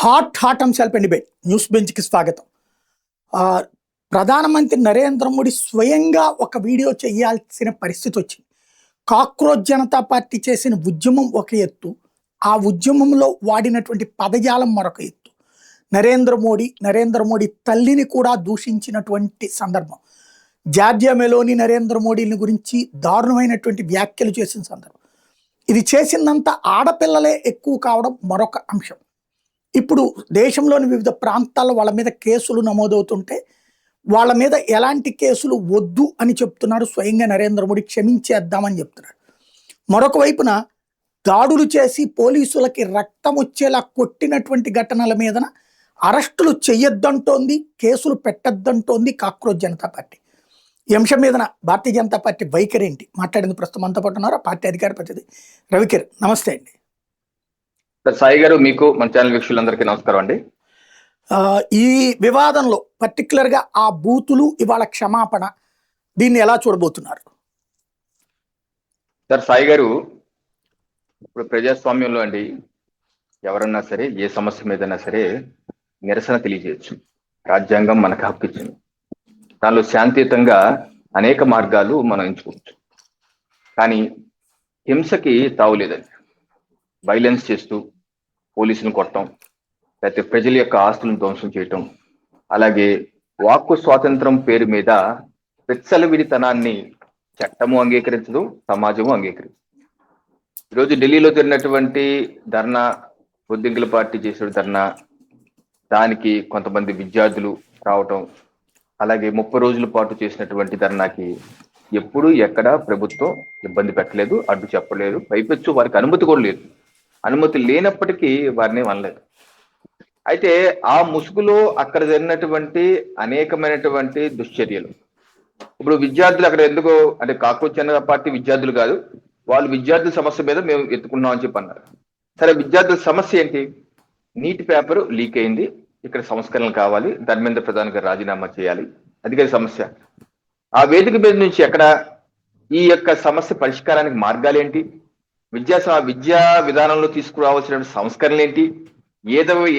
Hot అంశాలపై debate news బెంచ్కి స్వాగతం. ఆ, ప్రధానమంత్రి నరేంద్ర మోడీ స్వయంగా ఒక వీడియో చేయాల్సిన పరిస్థితి వచ్చింది. కాక్రోచ్ జనతా పార్టీ చేసిన ఉద్యమం ఒక ఎత్తు, ఆ ఉద్యమంలో వాడినటువంటి పదజాలం మరొక ఎత్తు. నరేంద్ర మోడీ తల్లిని కూడా దూషించినటువంటి సందర్భం. జార్జియా మెలోని నరేంద్ర మోడీని గురించి దారుణమైనటువంటి వ్యాఖ్యలు చేసిన సందర్భం. ఇది చేసిందంతా ఆడపిల్లలే ఎక్కువ కావడం మరొక అంశం. ఇప్పుడు దేశంలోని వివిధ ప్రాంతాల్లో వాళ్ళ మీద కేసులు నమోదవుతుంటే వాళ్ళ మీద ఎలాంటి కేసులు వద్దు అని చెప్తున్నాడు స్వయంగా నరేంద్ర మోడీ. క్షమించేద్దామని చెప్తున్నాడు. మరొక వైపున దాడులు చేసి పోలీసులకి రక్తం వచ్చేలా కొట్టినటువంటి ఘటనల మీదన అరెస్టులు చెయ్యొద్దంటోంది, కేసులు పెట్టద్దంటోంది కాక్రోచ్ జనతా పార్టీ. ఈ అంశం మీదన భారతీయ జనతా పార్టీ వైఖరి ఏంటి మాట్లాడింది ప్రస్తుతం అంతా పాటు ఉన్నారు పార్టీ అధికార ప్రతినిధి రవికిరణ్. నమస్తే అండి. సాయి గారు, మీకు మన ఛానల్ వీక్షకులందరికీ నమస్కారం అండి. ఈ వివాదంలో పర్టికులర్ గా ఆ బూతులు ఇవాళ క్షమాపణ, దీన్ని ఎలా చూడబోతున్నారు? సార్ సాయి గారు, ఇప్పుడు ప్రజాస్వామ్యంలో అండి ఎవరన్నా సరే ఏ సమస్య మీదైనా సరే నిరసన తెలియజేయచ్చు. రాజ్యాంగం మనకు హక్కు ఇచ్చింది. దానిలో శాంతియుతంగా అనేక మార్గాలు మనం ఎంచుకోవచ్చు. కానీ హింసకి తావులేదండి. వైలెన్స్ చేస్తూ పోలీసులను కొట్టడం, లేకపోతే ప్రజల యొక్క ఆస్తులను ధ్వంసం చేయటం, అలాగే వాక్కు స్వాతంత్రం పేరు మీద విచ్చలవిడితనాన్ని చట్టము అంగీకరించదు, సమాజము అంగీకరించదు. ఈరోజు ఢిల్లీలో జరిగినటువంటి ధర్నా, బొద్దింకల పార్టీ చేసిన ధర్నా, దానికి కొంతమంది విద్యార్థులు రావటం, అలాగే 30 రోజుల పాటు చేసినటువంటి ధర్నాకి ఎప్పుడు ఎక్కడ ప్రభుత్వం ఇబ్బంది పెట్టలేదు, అడ్డు చెప్పలేదు, పైపెచ్చు వారికి అనుమతి కూడా లేదు. అనుమతి లేనప్పటికీ వారిని అనలేదు. అయితే ఆ ముసుగులో అక్కడ జరిగినటువంటి అనేకమైనటువంటి దుశ్చర్యలు, ఇప్పుడు విద్యార్థులు అక్కడ ఎందుకు అంటే కాక్రోచ్ జనతా పార్టీ విద్యార్థులు కాదు, వాళ్ళు విద్యార్థుల సమస్య మీద మేము ఎత్తుకున్నాం అని చెప్పి అన్నారు. సరే, విద్యార్థుల సమస్య ఏంటి? నీట్ పేపర్ లీక్ అయింది, ఇక్కడ సంస్కరణలు కావాలి, ధర్మేంద్ర ప్రధాన్ గారు రాజీనామా చేయాలి, అది కదా సమస్య. ఆ వేదిక మీద నుంచి ఎక్కడ ఈ యొక్క సమస్య పరిష్కారానికి మార్గాలు ఏంటి? విద్యా విధానంలో తీసుకురావాల్సిన సంస్కరణలు ఏంటి?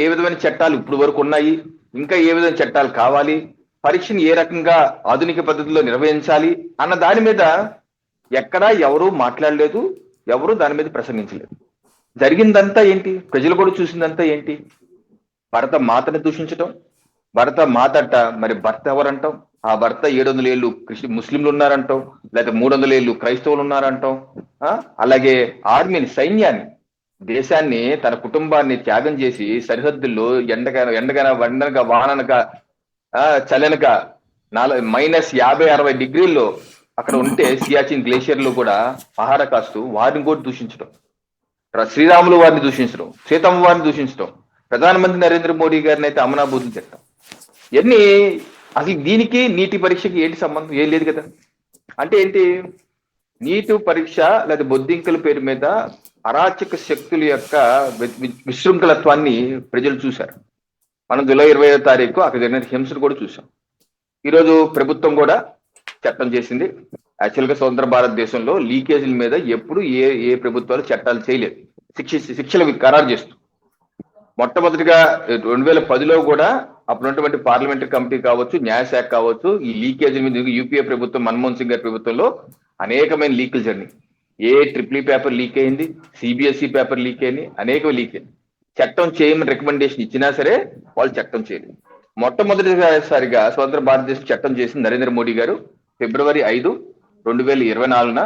ఏ విధమైన చట్టాలు ఇప్పుడు వరకు ఉన్నాయి, ఇంకా ఏ విధమైన చట్టాలు కావాలి, పరీక్షను ఏ రకంగా ఆధునిక పద్ధతిలో నిర్వహించాలి అన్న దాని మీద ఎక్కడా ఎవరూ మాట్లాడలేదు, ఎవరు దాని మీద ప్రసంగించలేదు. జరిగిందంతా ఏంటి? ప్రజలు కూడా చూసిందంతా ఏంటి? భరత మాతని దూషించటం, భరత మాతట మరి భర్త ఎవరంటాం, ఆ భర్త 700 ఏళ్ళు ముస్లింలు ఉన్నారంటాం, లేకపోతే 300 ఏళ్ళు క్రైస్తవులు ఉన్నారంటాం. అలాగే ఆర్మీని, సైన్యాన్ని, దేశాన్ని, తన కుటుంబాన్ని త్యాగం చేసి సరిహద్దుల్లో ఎండగన వండనక వాననక చలనక -50-60 డిగ్రీల్లో అక్కడ ఉంటే సియాచిన్ గ్లేషియర్ లో కూడా పహార కాస్తూ వారిని కూడా దూషించడం, శ్రీరాములు వారిని దూషించడం, సీతమ్మ వారిని దూషించడం, ప్రధానమంత్రి నరేంద్ర మోడీ గారిని అయితే అమనాబోధం చెప్తాం. ఇవన్నీ అసలు దీనికి నీటి పరీక్షకి ఏంటి సంబంధం? ఏం లేదు కదా. అంటే ఏంటి? నీటి పరీక్ష లేదా బొద్దింకల పేరు మీద అరాచక శక్తుల యొక్క విశృంఖలత్వాన్ని ప్రజలు చూశారు. మనం జూలై 20వ తారీఖు అక్కడ జరిగిన హింసను కూడా చూసాం. ఈరోజు ప్రభుత్వం కూడా చట్టం చేసింది. యాక్చువల్గా స్వతంత్ర భారతదేశంలో లీకేజీల మీద ఎప్పుడు ఏ ప్రభుత్వాలు చట్టాలు చేయలేదు, శిక్షలు ఖరారు చేస్తూ. మొట్టమొదటిగా 2010లో కూడా అప్పుడున్నటువంటి పార్లమెంటరీ కమిటీ కావచ్చు, న్యాయశాఖ కావచ్చు, ఈ లీకేజీ మీద యూపీఏ ప్రభుత్వం, మన్మోహన్ సింగ్ గారి ప్రభుత్వంలో అనేకమైన లీకులు జరిగినాయి. ట్రిపుల్ పేపర్ లీక్ అయింది, సిబిఎస్ఈ పేపర్ లీక్ అయింది, అనేక లీక్ అయింది. చట్టం చేయమని రికమెండేషన్ ఇచ్చినా సరే వాళ్ళు చట్టం చేయలేదు. మొట్టమొదటిసారిగా స్వతంత్ర భారతదేశం చట్టం చేసి నరేంద్ర మోడీ గారు ఫిబ్రవరి 5, 2024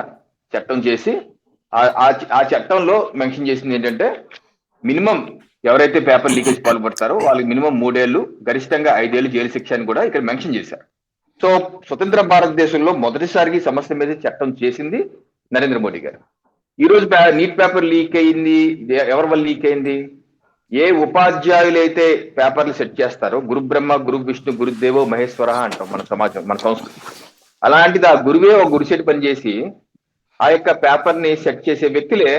చట్టం చేసి ఆ చట్టంలో మెన్షన్ చేసింది ఏంటంటే మినిమం ఎవరైతే పేపర్ లీకేజ్ పాల్పడతారో వాళ్ళకి మినిమం 3 ఏళ్ళు, గరిష్టంగా 5 ఏళ్ళు జైలు శిక్ష అని కూడా ఇక్కడ మెన్షన్ చేశారు. సో స్వతంత్ర భారతదేశంలో మొదటిసారికి సమస్య మీద చట్టం చేసింది నరేంద్ర మోడీ గారు. ఈ రోజు నీట్ పేపర్ లీక్ అయింది, ఎవరి వల్ల లీక్ అయింది? ఏ ఉపాధ్యాయులు అయితే పేపర్లు సెట్ చేస్తారో, గురు బ్రహ్మ గురు విష్ణు గురుదేవో మహేశ్వర అంటాం మన సమాజం, మన సంస్కృతి. అలాంటిది ఆ గురువే ఒక గురుసెట్ పనిచేసి ఆ యొక్క పేపర్ ని సెట్ చేసే వ్యక్తులే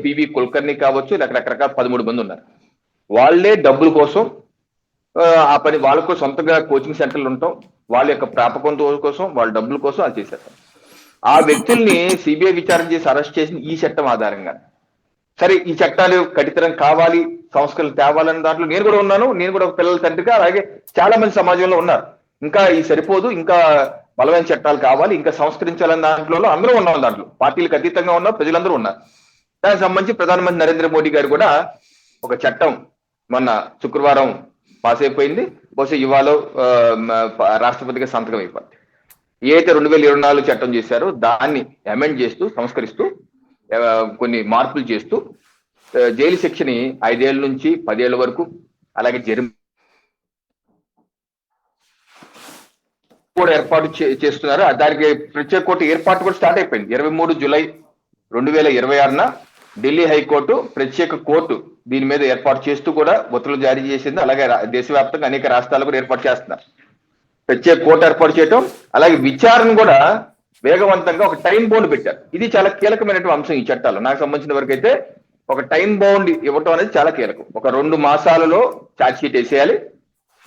పివి కుల్కర్ని కావచ్చు, రకరకాల 13 మంది ఉన్నారు. వాళ్లే డబ్బుల కోసం ఆ పని, వాళ్ళకు సొంతగా కోచింగ్ సెంటర్లు ఉంటాం, వాళ్ళ యొక్క ప్రాపకం కోసం, వాళ్ళ డబ్బుల కోసం అది చేశారు. ఆ వ్యక్తుల్ని సిబిఐ విచారణ చేసి అరెస్ట్ చేసిన ఈ చట్టం ఆధారంగా. సరే, ఈ చట్టాలు కఠినం కావాలి, సంస్కరణలు తేవాలనే దాంట్లో నేను కూడా ఉన్నాను. నేను కూడా ఒక పిల్లల తండ్రిగా, అలాగే చాలా మంది సమాజంలో ఉన్నారు. ఇంకా ఈ సరిపోదు, ఇంకా బలమైన చట్టాలు కావాలి, ఇంకా సంస్కరించాలన్న దాంట్లో అందరూ ఉన్నాం. దాంట్లో పార్టీలకు అతీతంగా ఉన్నారు, ప్రజలందరూ ఉన్నారు. దానికి సంబంధించి ప్రధానమంత్రి నరేంద్ర మోడీ గారు కూడా ఒక చట్టం మొన్న శుక్రవారం పాస్ అయిపోయింది. బహుశా ఇవాళ రాష్ట్రపతిగా సంతకం అయిపోయింది. ఏదైతే 2024 చట్టం చేశారో దాన్ని అమెండ్ చేస్తూ, సంస్కరిస్తూ, కొన్ని మార్పులు చేస్తూ జైలు శిక్షని 5 ఏళ్ల నుంచి 10 ఏళ్ల వరకు, అలాగే కూడా ఏర్పాటు చేస్తున్నారు. దానికి ప్రత్యేక కోర్టు ఏర్పాటు కూడా స్టార్ట్ అయిపోయింది. 23 జూలై 2026న ఢిల్లీ హైకోర్టు ప్రత్యేక కోర్టు దీని మీద ఏర్పాటు చేస్తూ కూడా ఉత్తర్వులు జారీ చేసింది. అలాగే దేశవ్యాప్తంగా అనేక రాష్ట్రాలు కూడా ఏర్పాటు చేస్తున్నారు. ప్రత్యేక కోర్టు ఏర్పాటు చేయటం, అలాగే విచారణ కూడా వేగవంతంగా ఒక టైం బౌండ్ పెట్టారు. ఇది చాలా కీలకమైనటువంటి అంశం ఈ చట్టాలు. నాకు సంబంధించిన వరకు అయితే ఒక టైం బౌండ్ ఇవ్వటం అనేది చాలా కీలకం. ఒక 2 మాసాలలో ఛార్జ్ షీట్ వేసేయాలి.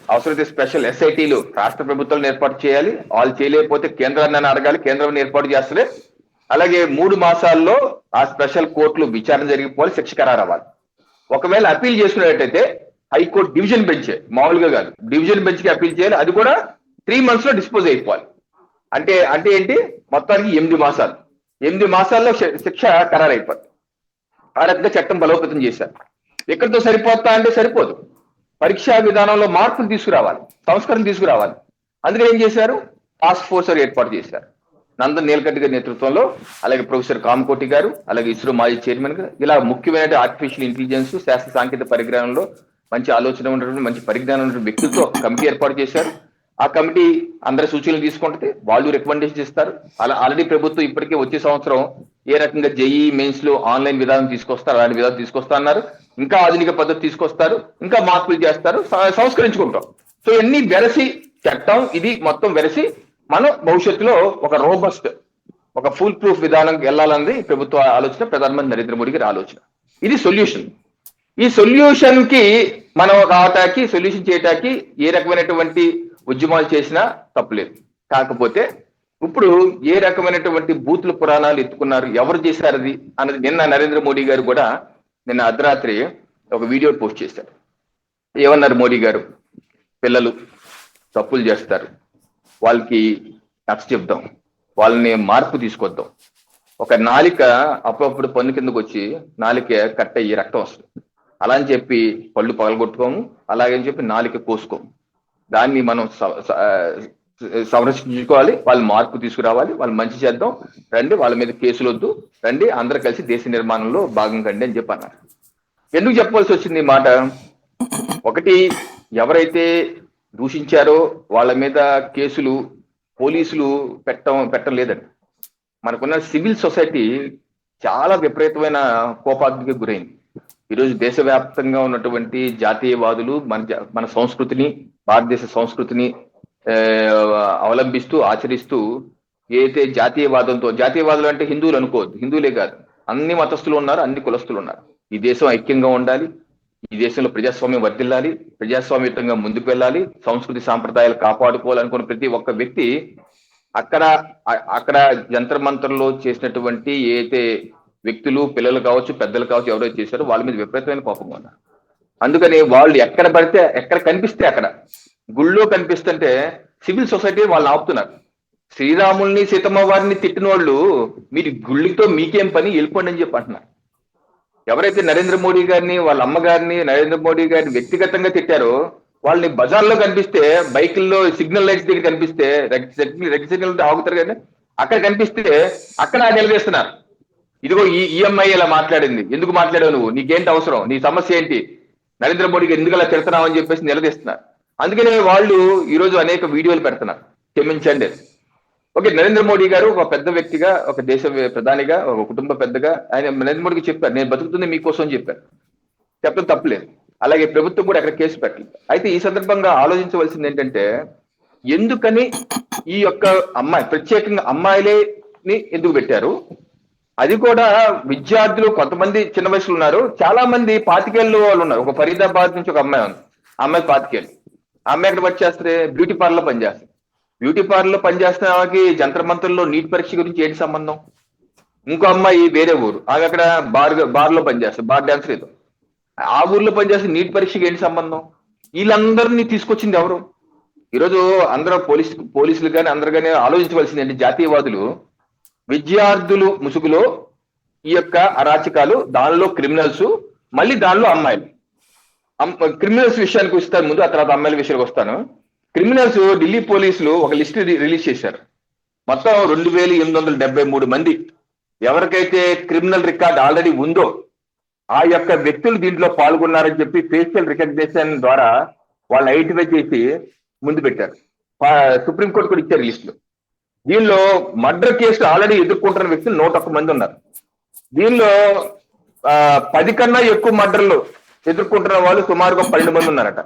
అవసరమైతే స్పెషల్ ఎస్ఐటీలు రాష్ట్ర ప్రభుత్వాలను ఏర్పాటు చేయాలి. వాళ్ళు చేయలేకపోతే కేంద్రాన్ని అడగాలి, కేంద్రాన్ని ఏర్పాటు చేస్తలే. అలాగే 3 మాసాల్లో ఆ స్పెషల్ కోర్టులు విచారణ జరిగిపోవాలి, శిక్ష ఖరారు అవ్వాలి. ఒకవేళ అప్పీల్ చేసుకునేటైతే హైకోర్టు డివిజన్ బెంచ్, మామూలుగా కాదు, డివిజన్ బెంచ్ కి అప్పీల్ చేయాలి. అది కూడా 3 months లో డిస్పోజ్ అయిపోవాలి. అంటే ఏంటి, మొత్తానికి 8 మాసాలు. 8 మాసాల్లో శిక్ష ఖరారు అయిపోతుంది. ఆ రకంగా చట్టం బలోపేతం చేశారు. ఎక్కడితో సరిపోతా అంటే సరిపోదు. పరీక్షా విధానంలో మార్పులు తీసుకురావాలి, సంస్కరణ తీసుకురావాలి. అందుకని ఏం చేశారు, టాస్క్ ఫోర్స్ ఏర్పాటు చేశారు. నందన్ నీలకంఠి గారి నేతృత్వంలో, అలాగే ప్రొఫెసర్ కామకోటి గారు, అలాగే ఇస్రో మాజీ చైర్మన్ గా, ఇలా ముఖ్యమైన ఆర్టిఫిషియల్ ఇంటెలిజెన్స్, శాస్త్ర సాంకేతిక పరిజ్ఞానంలో మంచి ఆలోచన ఉన్నటువంటి, మంచి పరిజ్ఞానం ఉన్నటువంటి వ్యక్తులతో కమిటీ ఏర్పాటు చేశారు. ఆ కమిటీ అందరి సూచనలు తీసుకుంటుంది, వాళ్ళు రికమెండేషన్ ఇస్తారు. ఆల్రెడీ ప్రభుత్వం ఇప్పటికే వచ్చే సంవత్సరం ఏ రకంగా జేఈ మెయిన్స్ లో ఆన్లైన్ విధానం తీసుకొస్తారు, అలాంటి విధానం తీసుకొస్తా అన్నారు. ఇంకా ఆధునిక పద్ధతి తీసుకొస్తారు, ఇంకా మార్పులు చేస్తారు, సంస్కరించుకుంటాం. సో ఇవన్నీ వెరసి చట్టం, ఇది మొత్తం వెరసి మనం భవిష్యత్తులో ఒక రోబస్ట్, ఒక ఫుల్ ప్రూఫ్ విధానం వెళ్ళాలన్నది ప్రభుత్వ ఆలోచన, ప్రధానమంత్రి నరేంద్ర మోడీ గారి ఆలోచన. ఇది సొల్యూషన్. ఈ సొల్యూషన్ కి మనం రావటానికి, సొల్యూషన్ చేయటానికి ఏ రకమైనటువంటి ఉద్యమాలు చేసినా తప్పులేదు. కాకపోతే ఇప్పుడు ఏ రకమైనటువంటి బూతుల పురాణాలు ఎత్తుకున్నారు, ఎవరు చేశారు అది అన్నది నిన్న నరేంద్ర మోడీ గారు కూడా నిన్న అర్ధరాత్రి ఒక వీడియో పోస్ట్ చేశారు. ఏమన్నారు మోడీ గారు, పిల్లలు తప్పులు చేస్తారు, వాళ్ళకి నచ్చ చెప్దాం, వాళ్ళని మార్పు తీసుకొద్దాం. ఒక నాలిక అప్పుడప్పుడు పన్ను కిందకు వచ్చి నాలిక కట్ అయ్యి రక్తం వస్తుంది. అలా అని చెప్పి పళ్ళు పగలగొట్టుకోము, అలాగని చెప్పి నాలిక కోసుకోము. దాన్ని మనం సంరక్షించుకోవాలి. వాళ్ళు మార్పు తీసుకురావాలి, వాళ్ళు మంచి చేద్దాం, రండి, వాళ్ళ మీద కేసులు వద్దు, రండి, అందరూ కలిసి దేశ నిర్మాణంలో భాగం కండి అని చెప్పి అన్నారు. ఎందుకు చెప్పవలసి వచ్చింది ఈ మాట? ఒకటి, ఎవరైతే దూషించారో వాళ్ళ మీద కేసులు పోలీసులు పెట్టడం లేదండి. మనకున్న సివిల్ సొసైటీ చాలా విపరీతమైన కోపాగ్నికి గురైంది. ఈరోజు దేశవ్యాప్తంగా ఉన్నటువంటి జాతీయవాదులు మన సంస్కృతిని, భారతదేశ సంస్కృతిని అవలంబిస్తూ, ఆచరిస్తూ, ఏదైతే జాతీయవాదులు అంటే హిందువులు అనుకోవద్దు, హిందువులే కాదు, అన్ని మతస్థులు ఉన్నారు, అన్ని కులస్తులు ఉన్నారు. ఈ దేశం ఐక్యంగా ఉండాలి, ఈ దేశంలో ప్రజాస్వామ్యం వర్ధిల్లాలి, ప్రజాస్వామ్యయుతంగా ముందుకు వెళ్ళాలి, సంస్కృతి సాంప్రదాయాలు కాపాడుకోవాలనుకున్న ప్రతి ఒక్క వ్యక్తి అక్కడ జంతర్ మంతర్లో చేసినటువంటి ఏదైతే వ్యక్తులు, పిల్లలు కావచ్చు, పెద్దలు కావచ్చు, ఎవరైతే చేశారో వాళ్ళ మీద విపరీతమైన కోపంగా ఉన్నారు. అందుకని వాళ్ళు ఎక్కడ కనిపిస్తే అక్కడ, గుళ్ళో కనిపిస్తుంటే సివిల్ సొసైటీ వాళ్ళు ఆపుతున్నారు. శ్రీరాముల్ని, సీతమ్మ వారిని తిట్టిన వాళ్ళు మీరు గుళ్ళతో మీకేం పని, వెళ్ళిపోండి అని చెప్పి అంటున్నారు. ఎవరైతే నరేంద్ర మోడీ గారిని, వాళ్ళ అమ్మగారిని, నరేంద్ర మోడీ గారిని వ్యక్తిగతంగా తిట్టారో వాళ్ళని బజార్లో కనిపిస్తే, బైకుల్లో సిగ్నల్ లైట్స్ దగ్గర కనిపిస్తే, రెడ్ సిగ్నల్ ఆగుతారు కానీ అక్కడ కనిపిస్తే అక్కడ నిలదీస్తున్నారు. ఇదిగో ఈ ఈఎంఐ ఇలా మాట్లాడింది, ఎందుకు మాట్లాడావు నువ్వు, నీకేంటి అవసరం, నీ సమస్య ఏంటి, నరేంద్ర మోడీకి ఎందుకు అలా తిడుతున్నావు అని చెప్పేసి నిలదీస్తున్నారు. అందుకనే వాళ్ళు ఈరోజు అనేక వీడియోలు పెడుతున్నారు, క్షమించండి. ఓకే, నరేంద్ర మోడీ గారు ఒక పెద్ద వ్యక్తిగా, ఒక దేశ ప్రధానిగా, ఒక కుటుంబ పెద్దగా ఆయన నరేంద్ర మోడీకి చెప్పారు, నేను బతుకుతుంది మీకోసం అని చెప్పారు. చెప్పడం తప్పలేదు. అలాగే ప్రభుత్వం కూడా అక్కడ కేసు పెట్టలేదు. అయితే ఈ సందర్భంగా ఆలోచించవలసింది ఏంటంటే, ఎందుకని ఈ యొక్క ప్రత్యేకంగా అమ్మాయిలేని ఎందుకు పెట్టారు? అది కూడా విద్యార్థులు కొంతమంది చిన్న వయసులో ఉన్నారు, చాలా మంది 25 ఏళ్ళు వాళ్ళు ఉన్నారు. ఒక ఫరీదాబాద్ నుంచి ఒక అమ్మాయి ఉంది, ఆ అమ్మాయి 25 ఏళ్ళు. ఆ అమ్మాయి ఎక్కడ పనిచేస్తే బ్యూటీ పార్లర్లో పనిచేస్తుంది. బ్యూటీ పార్లర్లో పనిచేస్తున్న ఆమెకి జంతర్ మంతర్లో నీట్ పరీక్ష గురించి ఏంటి సంబంధం? ఇంకో అమ్మాయి వేరే ఊరు, ఆమె అక్కడ బార్లో పనిచేస్తుంది, బార్ డాన్సర్ ఏదో. ఆ ఊర్లో పనిచేస్తే నీట్ పరీక్షకి ఏంటి సంబంధం? వీళ్ళందరినీ తీసుకొచ్చింది ఎవరు? ఈరోజు అందరూ పోలీసులు కానీ అందరూ కానీ ఆలోచించవలసిందండి. జాతీయవాదులు విద్యార్థులు ముసుగులో ఈ యొక్క అరాచకాలు, దానిలో క్రిమినల్స్, మళ్ళీ దానిలో అమ్మాయిలు. క్రిమినల్స్ విషయానికి వస్తాను ముందు, ఆ తర్వాత అమ్మాయిల విషయానికి వస్తాను. క్రిమినల్స్ ఢిల్లీ పోలీసులు ఒక లిస్ట్ రిలీజ్ చేశారు. మొత్తం 2873 మంది ఎవరికైతే క్రిమినల్ రికార్డ్ ఆల్రెడీ ఉందో ఆ యొక్క వ్యక్తులు దీంట్లో పాల్గొన్నారని చెప్పి ఫేషియల్ రికగ్నిషన్ ద్వారా వాళ్ళని ఐడెంటిఫై చేసి ముందు పెట్టారు. సుప్రీంకోర్టు కూడా ఇచ్చారు లిస్టులు. దీనిలో మర్డర్ కేసులు ఆల్రెడీ ఎదుర్కొంటున్న వ్యక్తులు 101 మంది ఉన్నారు. దీనిలో 10 కన్నా ఎక్కువ మర్డర్లు ఎదుర్కొంటున్న వాళ్ళు సుమారుగా 12 మంది ఉన్నారట.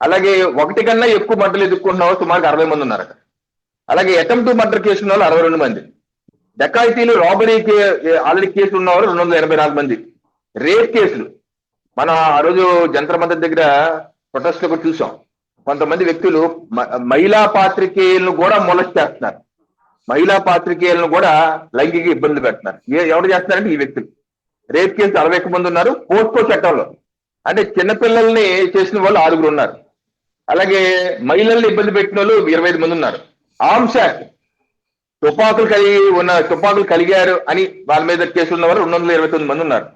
అలాగే 1 కన్నా ఎక్కువ మర్డర్లు ఎదుర్కొంటున్న వాళ్ళు సుమారుగా 60 మంది ఉన్నారట. అలాగే అటెంప్ట్ టు మర్డర్ కేసు ఉన్న వాళ్ళు 62 మంది. డకాయితీలు, రాబరీకి ఆల్రెడీ కేసులు ఉన్నవారు 284 మంది. రేప్ కేసులు మనం ఆ రోజు జంతర్ మంతర్ దగ్గర ప్రొటెస్ట్ లో కూడా చూసాం. కొంతమంది వ్యక్తులు మహిళా పాత్రికేయులను కూడా మొలస్ట్ చేస్తున్నారు, మహిళా పాత్రికేయులను కూడా లైంగిక ఇబ్బందులు పెడుతున్నారు. ఎవరు చేస్తున్నారంటే ఈ వ్యక్తులు. రేప్ కేసు 61 మంది ఉన్నారు. పోస్కో చట్టంలో అంటే చిన్నపిల్లల్ని చేసిన వాళ్ళు 6 ఉన్నారు. అలాగే మహిళల్ని ఇబ్బంది పెట్టిన వాళ్ళు 25 మంది ఉన్నారు. ఆర్మ్స్ యాక్ట్, తుపాకులు కలిగారు అని వాళ్ళ మీద కేసులు ఉన్న వాళ్ళు 229 మంది ఉన్నారు.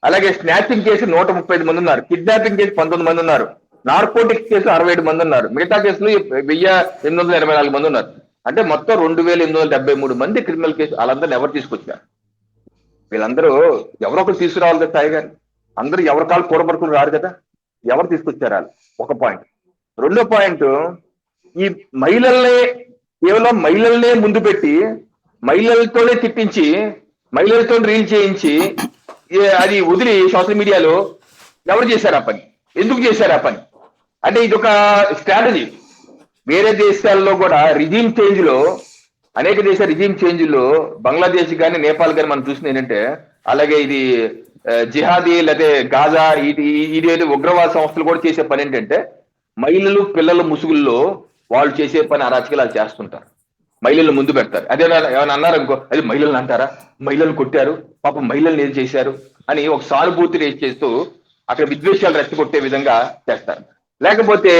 అలాగే స్నాచింగ్ కేసు 135 మంది ఉన్నారు. కిడ్నాపింగ్ కేసు 19 మంది ఉన్నారు. నార్కోటిక్స్ కేసు 67 మంది ఉన్నారు. మిగతా కేసులు 1884 మంది ఉన్నారు. అంటే మొత్తం 2873 మంది క్రిమినల్ కేసు. వాళ్ళందరినీ ఎవరు తీసుకొచ్చారు? వీళ్ళందరూ ఎవరో ఒకరు తీసుకురావాలి కదా సాయి గారు. అందరూ ఎవరి కాలు కూడబడుకుని రారు కదా. ఎవరు తీసుకొచ్చారు వాళ్ళు? ఒక పాయింట్. రెండో పాయింట్, ఈ కేవలం మహిళల్నే ముందు పెట్టి మహిళలతోనే తిట్టించి మహిళలతో రీల్ చేయించి అది వదిలి సోషల్ మీడియాలో ఎవరు చేశారు ఆ పని? ఎందుకు చేశారు ఆ పని? అంటే ఇది ఒక స్ట్రాటజీ. వేరే దేశాల్లో కూడా రిజీమ్ చేంజ్ లో, అనేక దేశ రిజీమ్ చేంజ్ లో బంగ్లాదేశ్ కానీ నేపాల్ కానీ మనం చూసింది ఏంటంటే, అలాగే ఇది జిహాదీ లేకపోతే గాజా ఇది ఉగ్రవాద సంస్థలు కూడా చేసే పని ఏంటంటే, మహిళలు పిల్లల ముసుగుల్లో వాళ్ళు చేసే పని అరాచకాలు చేస్తుంటారు. మహిళలను ముందు పెడతారు. అదే ఏమైనా అన్నారు అనుకో, అది మహిళలను అంటారా, మహిళలను కొట్టారు, పాపం మహిళలను ఏం చేశారు అని ఒక సానుభూతి రేస్ చేస్తూ అక్కడ విద్వేషాలు రెచ్చగొట్టే విధంగా చేస్తారు. లేకపోతే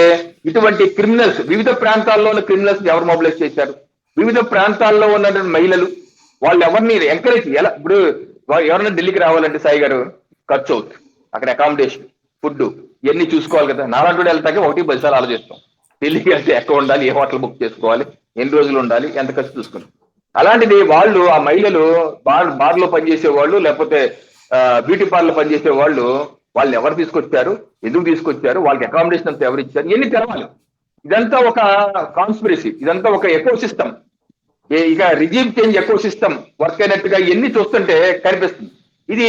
ఇటువంటి క్రిమినల్స్, వివిధ ప్రాంతాల్లో ఉన్న క్రిమినల్స్ ఎవరు మొబిలైజ్ చేశారు? వివిధ ప్రాంతాల్లో ఉన్నటువంటి మహిళలు వాళ్ళు ఎవరిని ఎంకరేజ్ ఎలా? ఇప్పుడు ఎవరైనా ఢిల్లీకి రావాలంటే సాయి గారు ఖర్చు అవుతుంది. అక్కడ అకామిడేషన్, ఫుడ్ ఇవన్నీ చూసుకోవాలి కదా. నాలాంటి వెళ్తాకే 1-10 సార్లు ఆలోచిస్తాం. ఢిల్లీకి వెళ్తే ఎక్కడ ఉండాలి, ఏ హోటల్ బుక్ చేసుకోవాలి, ఎన్ని రోజులు ఉండాలి, ఎంత ఖర్చు చూసుకుని. అలాంటిది వాళ్ళు, ఆ మహిళలు బార్లో పనిచేసే వాళ్ళు, లేకపోతే బ్యూటీ పార్లర్ పనిచేసే వాళ్ళు ఎవరు తీసుకొచ్చారు, ఎందుకు తీసుకొచ్చారు, వాళ్ళకి అకామిడేషన్ అంతా ఎవరు ఇచ్చారు, ఇవన్నీ తెలవాలి. ఇదంతా ఒక కాన్స్పిరసీ, ఇదంతా ఒక ఎకో సిస్టమ్. ఇక regime change eco system work అయినట్టుగా ఇవన్నీ చూస్తుంటే కనిపిస్తుంది. ఇది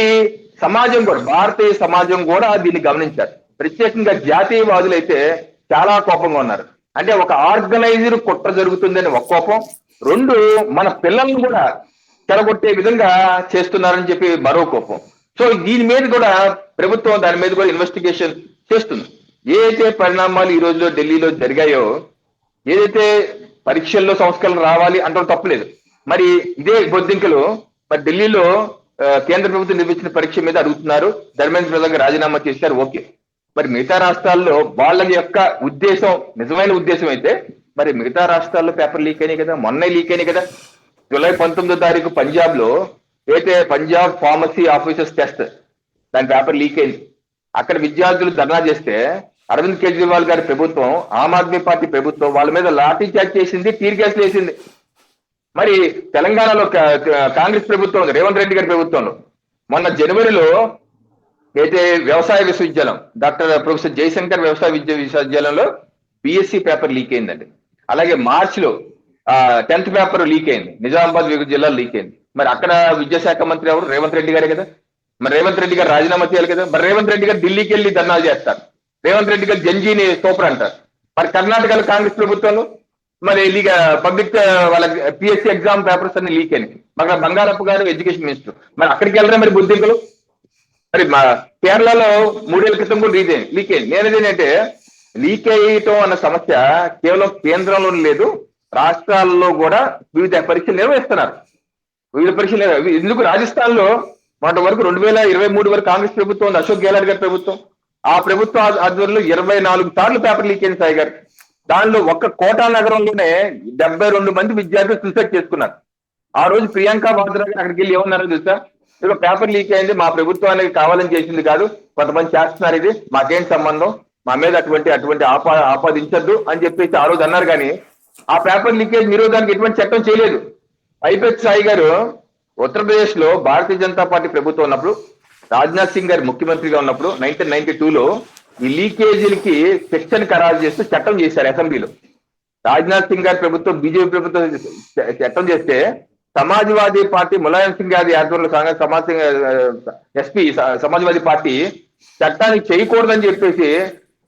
సమాజం కూడా, భారతీయ సమాజం కూడా దీన్ని గమనించారు. ప్రత్యేకంగా జాతీయవాదులు అయితే చాలా కోపంగా ఉన్నారు. అంటే ఒక ఆర్గనైజ్డ్ కుట్ర జరుగుతుందని ఒక కోపం, రెండు మన పిల్లల్ని కూడా చెడగొట్టే విధంగా చేస్తున్నారని చెప్పి మరో కోపం. సో దీని మీద కూడా ప్రభుత్వం దాని మీద కూడా ఇన్వెస్టిగేషన్ చేస్తుంది. ఏదైతే పరిణామాలు ఈ రోజులో ఢిల్లీలో జరిగాయో, ఏదైతే పరీక్షల్లో సంస్కరణ రావాలి అంటాం తప్పలేదు. మరి ఇదే బొద్దింకలు మరి ఢిల్లీలో కేంద్ర ప్రభుత్వం నిర్వహించిన పరీక్ష మీద అడుగుతున్నారు. ధర్మేంద్ర ప్రధాన్ రాజీనామా చేశారు, ఓకే. మరి మిగతా రాష్ట్రాల్లో వాళ్ళ యొక్క ఉద్దేశం నిజమైన ఉద్దేశం అయితే మరి మిగతా రాష్ట్రాల్లో పేపర్ లీక్ అయినాయి కదా, మొన్నే లీక్ అయినాయి కదా. జూలై 19వ తారీఖు పంజాబ్ లో అయితే పంజాబ్ ఫార్మసీ ఆఫీసర్స్ టెస్ట్, దాని పేపర్ లీక్ అయింది. అక్కడ విద్యార్థులు ధర్నా చేస్తే అరవింద్ కేజ్రీవాల్ గారి ప్రభుత్వం, ఆమ్ ఆద్మీ పార్టీ ప్రభుత్వం వాళ్ళ మీద లాఠీ చార్జ్ చేసింది, టీర్ గ్యాస్లు వేసింది. మరి తెలంగాణలో కాంగ్రెస్ ప్రభుత్వం, రేవంత్ రెడ్డి గారి ప్రభుత్వంలో మొన్న జనవరిలో అయితే వ్యవసాయ విశ్వవిద్యాలయం డాక్టర్ ప్రొఫెసర్ జయశంకర్ వ్యవసాయ విశ్వవిద్యాలయంలో బిఎస్సి పేపర్ లీక్ అయిందండి. అలాగే మార్చిలో 10th పేపర్ లీక్ అయింది, నిజామాబాద్ జిల్లాలో లీక్ అయింది. మరి అక్కడ విద్యాశాఖ మంత్రి ఎవరు? రేవంత్ రెడ్డి గారే కదా. మరి రేవంత్ రెడ్డి గారు రాజీనామా చేయాలి కదా. మరి రేవంత్ రెడ్డి గారు ఢిల్లీకి వెళ్ళి ధర్నాలు చేస్తారు. రేవంత్ రెడ్డి గారు జంజీని సూపర్ అంటారు. మరి కర్ణాటకలో కాంగ్రెస్ ప్రభుత్వంలో మరి పబ్లిక్ వాళ్ళ పిఎస్సి ఎగ్జామ్ పేపర్స్ అన్ని లీక్ అయినాయి. మరి బంగారప్ప గారు ఎడ్యుకేషన్ మినిస్టర్, మరి అక్కడికి వెళ్ళరా మరి బుద్ధింకలు? మరి మా కేరళలో 3 ఏళ్ల క్రితం కూడా లీక్ అయింది. నేనేంటంటే లీక్ అయ్యటం అన్న సమస్య కేవలం కేంద్రంలో లేదు, రాష్ట్రాల్లో కూడా వివిధ పరీక్షలు నిర్వహిస్తున్నారు. వివిధ పరీక్షలు ఎందుకు రాజస్థాన్ లో మొన్నటి వరకు 2023 వరకు కాంగ్రెస్ ప్రభుత్వం ఉంది, అశోక్ గెహ్లాట్ గారి ప్రభుత్వం. ఆ ప్రభుత్వం ఆధ్వర్యంలో 24 సార్లు పేపర్ లీక్ అయింది సాయి గారు. దానిలో ఒక్క కోటా నగరంలోనే 72 మంది విద్యార్థులు సూసైడ్ చేసుకున్నారు. ఆ రోజు ప్రియాంక వాద్రా గారు అక్కడికి వెళ్ళి ఏమన్నారో తెలుసా? ఇక పేపర్ లీక్ అయింది, మా ప్రభుత్వానికి కావాలని చేసింది కాదు, కొంతమంది చేస్తున్నారు, ఇది మాకేం సంబంధం, మా మీద అటువంటి ఆపాదించద్దు అని చెప్పేసి ఆ రోజు అన్నారు. కానీ ఆ పేపర్ లీకేజ్ నిరోధానికి ఎటువంటి చట్టం చేయలేదు. అయిపోయి సాయి గారు ఉత్తరప్రదేశ్ లో భారతీయ జనతా పార్టీ ప్రభుత్వం ఉన్నప్పుడు, రాజ్నాథ్ సింగ్ గారు ముఖ్యమంత్రిగా ఉన్నప్పుడు 1992లో ఈ లీకేజీలకి సెక్షన్ ఖరారు చేస్తూ చట్టం చేశారు అసెంబ్లీలో. రాజ్నాథ్ సింగ్ గారి ప్రభుత్వం, బీజేపీ ప్రభుత్వం చట్టం చేస్తే సమాజ్వాదీ పార్టీ ములాయం సింగ్ గారి ఆధ్వర్యంలో ఎస్పీ సమాజ్వాదీ పార్టీ చట్టానికి చేయకూడదని చెప్పేసి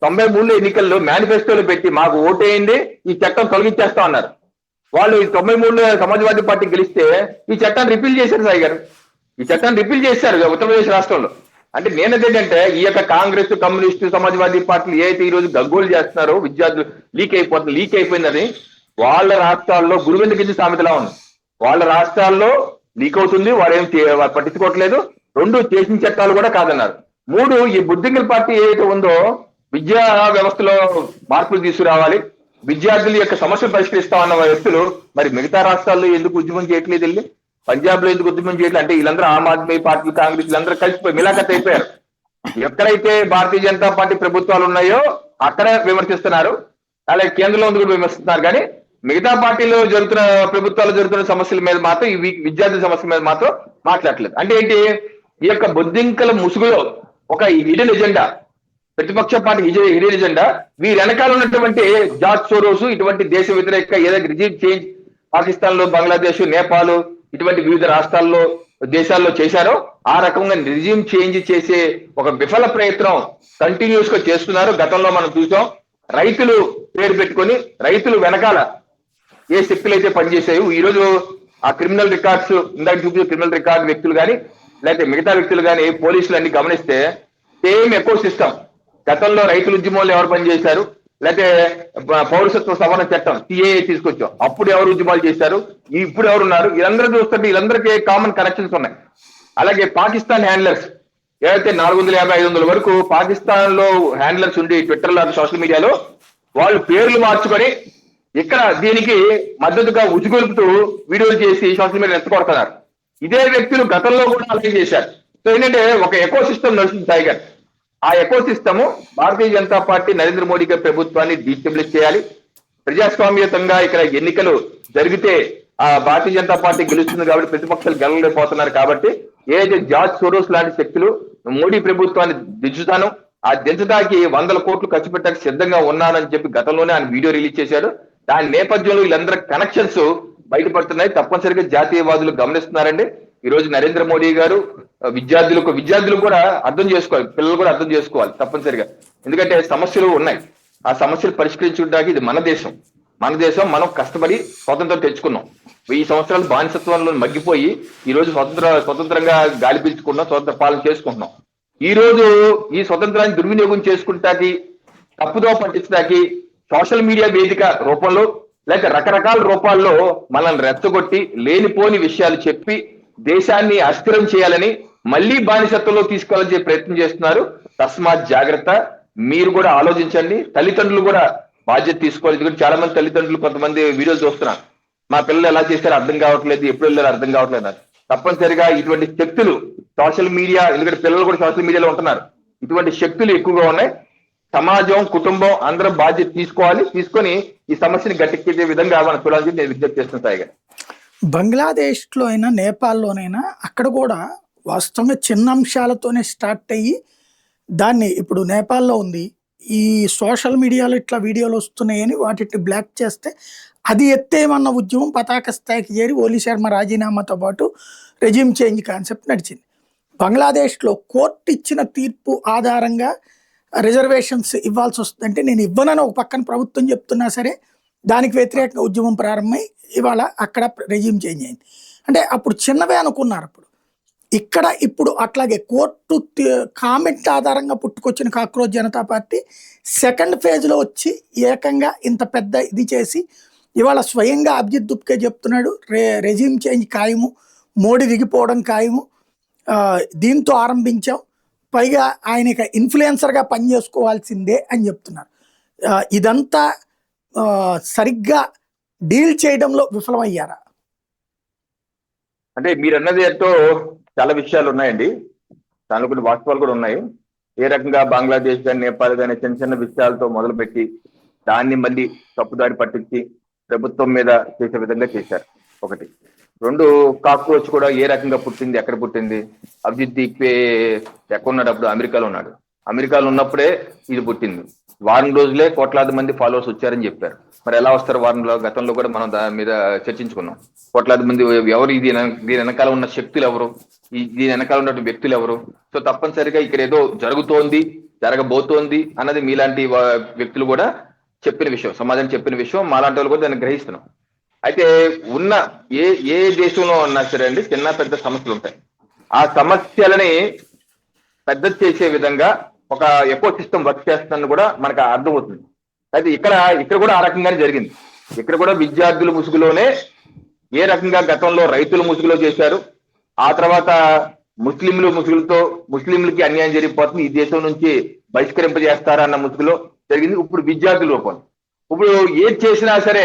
93లో ఎన్నికల్లో మేనిఫెస్టోలో పెట్టి మాకు ఓటేయండి, ఈ చట్టం తొలగించేస్తా అన్నారు. వాళ్ళు 93లో సమాజ్వాదీ పార్టీ గెలిస్తే ఈ చట్టాన్ని రిపీల్ చేశారు సాయి గారు. ఈ చట్టాన్ని రిపీల్ చేశారు ఉత్తరప్రదేశ్ రాష్ట్రంలో. అంటే నేనేంటంటే ఈ యొక్క కాంగ్రెస్, కమ్యూనిస్టు, సమాజ్వాదీ పార్టీలు ఏదైతే ఈ రోజు గగ్గోలు చేస్తున్నారో విద్యార్థులు లీక్ అయిపోయిందని, వాళ్ళ రాష్ట్రాల్లో గురువింద కింది సామెతలా ఉంది. వాళ్ళ రాష్ట్రాల్లో లీక్ అవుతుంది, వారేం పట్టించుకోవట్లేదు. 2 చేసిన చట్టాలు కూడా కాదన్నారు. 3 ఈ బుద్ధింగల్ పార్టీ ఏదైతే ఉందో విద్యా వ్యవస్థలో మార్పులు తీసుకురావాలి, విద్యార్థుల యొక్క సమస్యలు పరిష్కరిస్తామన్న వ్యక్తులు మరి మిగతా రాష్ట్రాల్లో ఎందుకు ఉద్యమం చేయట్లేదు? వెళ్ళి పంజాబ్ లో ఎందుకు ఉద్యమం చేయట్లేదు? అంటే వీళ్ళందరూ ఆమ్ ఆద్మీ పార్టీ, కాంగ్రెస్ వీళ్ళందరూ కలిసిపోయి మిలాఖత్ అయిపోయారు. ఎక్కడైతే భారతీయ జనతా పార్టీ ప్రభుత్వాలు ఉన్నాయో అక్కడే విమర్శిస్తున్నారు, అలాగే కేంద్రంలో ఉంది కూడా విమర్శిస్తున్నారు. కానీ మిగతా పార్టీలో ప్రభుత్వాలు జరుగుతున్న సమస్యల మీద మాత్రం, ఈ విద్యార్థుల సమస్యల మీద మాత్రం మాట్లాడలేదు. అంటే ఏంటి? ఈ యొక్క బొద్దింకల ముసుగులో ఒక హిడెన్ ఎజెండా, ప్రతిపక్ష పార్టీ హిడెన్ ఎజెండా, వీరి వెనకాల ఉన్నటువంటి జార్జ్ సోరోస్, ఇటువంటి దేశ వ్యతిరేక ఏదైతే రిజిమ్ చేంజ్ పాకిస్తాన్ లో, బంగ్లాదేశ్, నేపాల్ ఇటువంటి వివిధ రాష్ట్రాల్లో, దేశాల్లో చేశారో ఆ రకంగా రిజిమ్ చేంజ్ చేసే ఒక విఫల ప్రయత్నం కంటిన్యూస్ గా చేస్తున్నారు. గతంలో మనం చూసాం. రైతులు పేరు పెట్టుకొని రైతులు వెనకాల ఏ శక్తులు అయితే పనిచేసాయో ఈ రోజు ఆ క్రిమినల్ రికార్డ్స్, ఇందాక చూపించే క్రిమినల్ రికార్డ్ వ్యక్తులు కానీ లేకపోతే మిగతా వ్యక్తులు కానీ పోలీసులు అన్ని గమనిస్తే సేమ్ ఎకో సిస్టమ్. గతంలో రైతుల ఉద్యమంలో ఎవరు పనిచేశారు, లేకపోతే పౌరసత్వ సవరణ చట్టం సిఏఏ తీసుకొచ్చాం, అప్పుడు ఎవరు ఉద్యమాలు చేశారు, ఇప్పుడు ఎవరు ఉన్నారు, వీళ్ళందరూ చూస్తుంటే వీళ్ళందరికీ కామన్ కనెక్షన్స్ ఉన్నాయి. అలాగే పాకిస్తాన్ హ్యాండ్లర్స్ ఏదైతే 450-500 వరకు పాకిస్తాన్ లో హ్యాండ్లర్స్ ఉండి ట్విట్టర్లో, సోషల్ మీడియాలో వాళ్ళు పేర్లు మార్చుకొని ఇక్కడ దీనికి మద్దతుగా ఉజ్జుగొలుపుతూ వీడియోలు చేసి సోషల్ మీడియా ఎత్తుకొడుతున్నారు. ఇదే వ్యక్తులు గతంలో కూడా అలాగే చేశారు. సో ఏంటంటే ఒక ఎకో సిస్టమ్ నడుస్తుంది సాయి గారు. ఆ eco system Bharatiya Janata party Narendra Modi గారి ప్రభుత్వాన్ని డిస్టెబిలిష్ చేయాలి. ప్రజాస్వామ్యతంగా ఇక్కడ ఎన్నికలు జరిగితే ఆ భారతీయ జనతా పార్టీ గెలుస్తుంది కాబట్టి ప్రతిపక్షాలు గెలవలేకపోతున్నారు. కాబట్టి ఏదైతే జార్జ్ సోరోస్ లాంటి శక్తులు మోడీ ప్రభుత్వాన్ని దించుతాను, ఆ దించడానికి 100 కోట్లు ఖర్చు పెట్టడానికి సిద్ధంగా ఉన్నానని చెప్పి గతంలోనే ఆయన వీడియో రిలీజ్ చేశారు. దాని నేపథ్యంలో వీళ్ళందరూ కనెక్షన్స్ బయటపడుతున్నాయి. తప్పనిసరిగా జాతీయవాదులు గమనిస్తున్నారండి. ఈ రోజు నరేంద్ర మోడీ గారు విద్యార్థులు కూడా అర్థం చేసుకోవాలి, పిల్లలు కూడా అర్థం చేసుకోవాలి తప్పనిసరిగా. ఎందుకంటే సమస్యలు ఉన్నాయి, ఆ సమస్యలు పరిష్కరించుకోవడానికి ఇది మన దేశం, మనం కష్టపడి స్వాతంత్రం తెచ్చుకున్నాం. 1000 సంవత్సరాలు బానిసత్వంలో మగ్గిపోయి ఈ రోజు స్వతంత్రంగా గాలి పీల్చుకున్నాం, స్వతంత్ర పాలన చేసుకుంటున్నాం. ఈ రోజు ఈ స్వతంత్రాన్ని దుర్వినియోగం చేసుకుంటాకి, తప్పుదో పట్టించడానికి సోషల్ మీడియా వేదిక రూపంలో లేక రకరకాల రూపాల్లో మనల్ని రెచ్చగొట్టి లేనిపోని విషయాలు చెప్పి దేశాన్ని అస్థిరం చేయాలని, మళ్ళీ బానిసత్వంలో తీసుకోవాలని చెప్పి ప్రయత్నం చేస్తున్నారు. తస్మాత్ జాగ్రత్త. మీరు కూడా ఆలోచించండి, తల్లిదండ్రులు కూడా బాధ్యత తీసుకోవాలి. ఎందుకంటే చాలా మంది తల్లిదండ్రులు కొంతమంది వీడియోలు చూస్తున్నారు, మా పిల్లలు ఎలా చేశారో అర్థం కావట్లేదు, ఎప్పుడు వెళ్ళారో అర్థం కావట్లేదు. తప్పనిసరిగా ఇటువంటి శక్తులు సోషల్ మీడియా, ఎందుకంటే పిల్లలు కూడా సోషల్ మీడియాలో ఉంటున్నారు, ఇటువంటి శక్తులు ఎక్కువగా ఉన్నాయి. సమాజం, కుటుంబం అందరం బాధ్యత తీసుకొని ఈ సమస్యని గట్టెక్కించే విధంగా మనం చూడాలని నేను విజ్ఞప్తి చేస్తున్నాను సాయి గారు. బంగ్లాదేశ్లో అయినా నేపాల్లోనైనా అక్కడ కూడా వాస్తవంగా చిన్న అంశాలతోనే స్టార్ట్ అయ్యి దాన్ని, ఇప్పుడు నేపాల్లో ఉంది, ఈ సోషల్ మీడియాలో ఇట్లా వీడియోలు వస్తున్నాయని వాటిని బ్లాక్ చేస్తే అది ఎత్తేమన్న ఉద్యమం పతాక స్థాయికి చేరి ఓలీ శర్మ రాజీనామాతో పాటు రెజ్యూమ్ చేంజ్ కాన్సెప్ట్ నడిచింది. బంగ్లాదేశ్లో కోర్టు ఇచ్చిన తీర్పు ఆధారంగా రిజర్వేషన్స్ ఇవ్వాల్సి వస్తుందంటే నేను ఇవ్వనని ఒక పక్కన ప్రభుత్వం చెప్తున్నా సరే దానికి వ్యతిరేకంగా ఉద్యమం ప్రారంభమై ఇవాళ అక్కడ రెజ్యూమ్ చేంజ్ అయింది. అంటే అప్పుడు చిన్నవే అనుకున్నారు. ఇక్కడ ఇప్పుడు అట్లాగే కోర్టు కామెంట్ ఆధారంగా పుట్టుకొచ్చిన కాక్రోచ్ జనతా పార్టీ సెకండ్ ఫేజ్లో వచ్చి ఏకంగా ఇంత పెద్ద ఇది చేసి ఇవాళ స్వయంగా అభిజిత్ దుప్కే చెప్తున్నాడు రెజ్యూమ్ చేంజ్ ఖాయము, మోడీ దిగిపోవడం ఖాయము, దీంతో ఆరంభించాం, పైగా ఆయన ఇక ఇన్ఫ్లుయెన్సర్గా పనిచేసుకోవాల్సిందే అని చెప్తున్నారు. ఇదంతా సరిగ్గా డీల్ చేయడంలో విఫలమయ్యారా? అంటే మీరు అన్నది ఎంతో చాలా విషయాలు ఉన్నాయండి, దానిలో కొన్ని వాస్తవాలు కూడా ఉన్నాయి. ఏ రకంగా బంగ్లాదేశ్ కానీ నేపాల్ కానీ చిన్న చిన్న విషయాలతో మొదలుపెట్టి దాన్ని మళ్ళీ తప్పుదారి పట్టించి ప్రభుత్వం మీద చేసే విధంగా చేశారు. ఒకటి. రెండు, కాక్రోచ్ కూడా ఏ రకంగా పుట్టింది, ఎక్కడ పుట్టింది? అభిజిత్ దీపే ఎక్కడ ఉన్నాడు? అప్పుడు అమెరికాలో ఉన్నాడు. అమెరికాలో ఉన్నప్పుడే ఇది పుట్టింది. వారం రోజులే కోట్లాది మంది ఫాలోవర్స్ వచ్చారని చెప్పారు. మరి ఎలా వస్తారు వారంలో? గతంలో కూడా మనం దాని మీద చర్చించుకున్నాం. కోట్లాది మంది ఎవరు? దీని వెనకాల ఉన్న శక్తులు ఎవరు? దీని వెనకాల ఉన్న వ్యక్తులు ఎవరు? సో తప్పనిసరిగా ఇక్కడ ఏదో జరుగుతోంది, జరగబోతోంది అన్నది మీలాంటి వ్యక్తులు కూడా చెప్పిన విషయం, సమాజానికి చెప్పిన విషయం. మాలాంటి వాళ్ళు కూడా దాన్ని గ్రహిస్తున్నాం. అయితే ఉన్న ఏ దేశంలో ఉన్నా సరే అండి, చిన్న పెద్ద సమస్యలు ఉంటాయి. ఆ సమస్యలని పెద్ద చేసే విధంగా ఒక ఎకో సిస్టమ్ వర్క్ చేస్తుందని కూడా మనకు అర్థమవుతుంది. అయితే ఇక్కడ కూడా ఆ రకంగానే జరిగింది. ఇక్కడ కూడా విద్యార్థుల ముసుగులోనే ఏ రకంగా గతంలో రైతుల ముసుగులో చేశారు, ఆ తర్వాత ముస్లింలకి అన్యాయం జరిగిపోతుంది, ఈ దేశం నుంచి బహిష్కరింపజేస్తారన్న ముసుగులో జరిగింది. ఇప్పుడు విద్యార్థుల రూపం. ఇప్పుడు ఏది చేసినా సరే,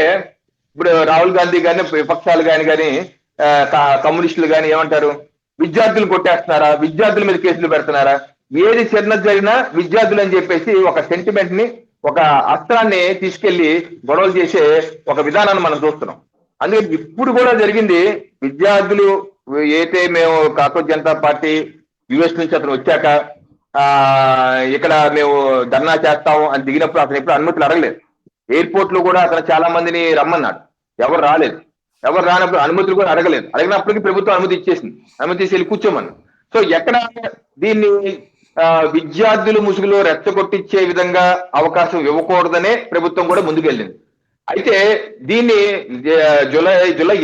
ఇప్పుడు రాహుల్ గాంధీ కానీ విపక్షాలు కానీ కమ్యూనిస్టులు కానీ ఏమంటారు? విద్యార్థులు కొట్టేస్తున్నారా, విద్యార్థుల మీద కేసులు పెడుతున్నారా, ఏది చిన్నది జరిగినా విద్యార్థులు అని చెప్పేసి ఒక సెంటిమెంట్ ని, ఒక అస్త్రాన్ని తీసుకెళ్లి గొడవలు చేసే ఒక విధానాన్ని మనం చూస్తున్నాం. అందుకే ఇప్పుడు కూడా జరిగింది. విద్యార్థులు అయితే మేము కాక్రోచ్ జనతా పార్టీ యుఎస్ నుంచి అతను వచ్చాక ఇక్కడ మేము ధర్నా చేస్తాము అని దిగినప్పుడు అతను ఎప్పుడు అనుమతులు అడగలేదు. ఎయిర్పోర్ట్ లో కూడా అతను చాలా మందిని రమ్మన్నాడు, ఎవరు రాలేదు. ఎవరు రానప్పుడు అనుమతులు కూడా అడగలేదు. అడిగినప్పటికీ ప్రభుత్వం అనుమతి ఇచ్చేసింది, అనుమతి తీసి వెళ్ళి కూర్చోమని. సో ఎక్కడ దీన్ని విద్యార్థులు ముసుగులో రెచ్చగొట్టించే విధంగా అవకాశం ఇవ్వకూడదనే ప్రభుత్వం కూడా ముందుకెళ్ళింది. అయితే దీన్ని జూలై